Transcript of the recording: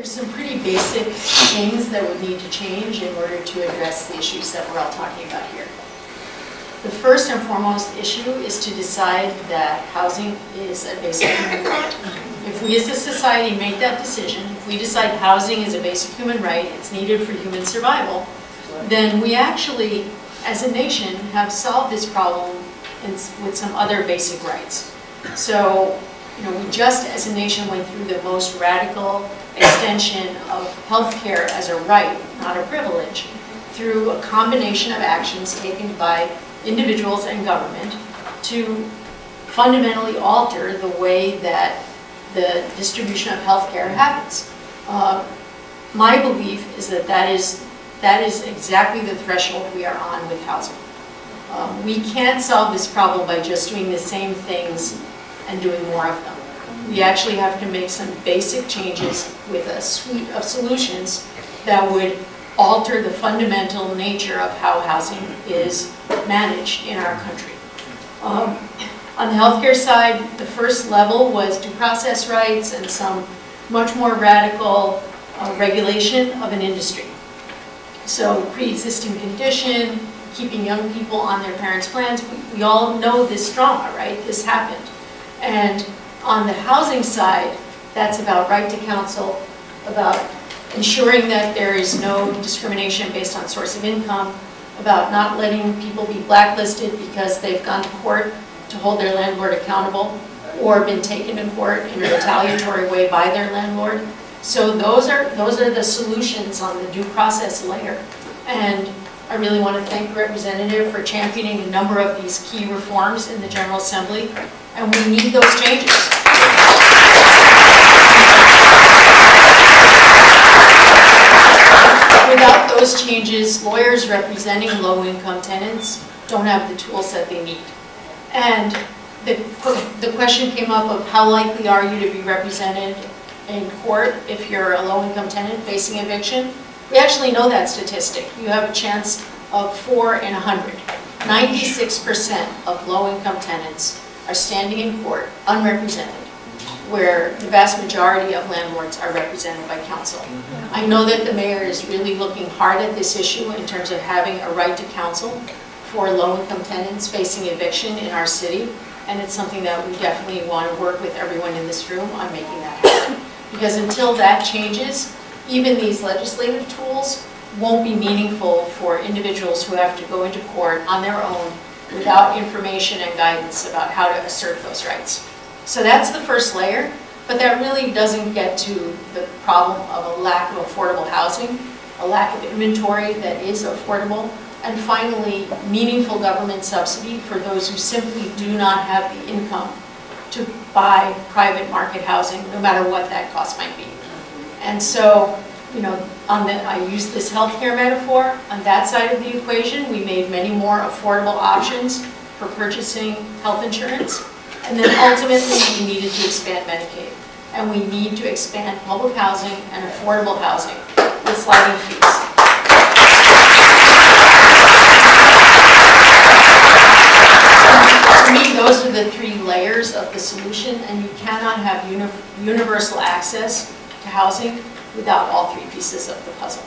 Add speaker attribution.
Speaker 1: There's some pretty basic things that would need to change in order to address the issues that we're all talking about here. The first and foremost issue is to decide that housing is a basic human right. If we as a society make that decision, if we decide housing is a basic human right, it's needed for human survival, then we actually, as a nation, have solved this problem with some other basic rights. So, we just as a nation went through the most radical extension of healthcare as a right, not a privilege, through a combination of actions taken by individuals and government to fundamentally alter the way that the distribution of healthcare happens. My belief is that that is exactly the threshold we are on with housing. We can't solve this problem by just doing the same things and doing more of them. We actually have to make some basic changes with a suite of solutions that would alter the fundamental nature of how housing is managed in our country. On the healthcare side, the first level was due process rights and some much more radical regulation of an industry. So pre-existing condition, keeping young people on their parents' plans, we all know this drama, right? This happened. And on the housing side, that's about right to counsel, about ensuring that there is no discrimination based on source of income, about not letting people be blacklisted because they've gone to court to hold their landlord accountable or been taken to court in a retaliatory way by their landlord. So those are the solutions on the due process layer. And I really want to thank the representative for championing a number of these key reforms in the General Assembly, and we need those changes. Without those changes, lawyers representing low-income tenants don't have the tools that they need. And the question came up of how likely are you to be represented in court if you're a low-income tenant facing eviction. We actually know that statistic. You have a chance of 4 in 100. 96% of low-income tenants are standing in court unrepresented, where the vast majority of landlords are represented by counsel. I know that the mayor is really looking hard at this issue in terms of having a right to counsel for low-income tenants facing eviction in our city, and it's something that we definitely want to work with everyone in this room on making that happen. Because until that changes, even these legislative tools won't be meaningful for individuals who have to go into court on their own without information and guidance about how to assert those rights. So that's the first layer, but that really doesn't get to the problem of a lack of affordable housing, a lack of inventory that is affordable, and finally, meaningful government subsidy for those who simply do not have the income to buy private market housing, no matter what that cost might be. And so, I use this healthcare metaphor. On that side of the equation, we made many more affordable options for purchasing health insurance. And then ultimately, we needed to expand Medicaid. And we need to expand public housing and affordable housing with sliding fees. To me, those are the 3 layers of the solution, and you cannot have universal access to housing without all 3 pieces of the puzzle.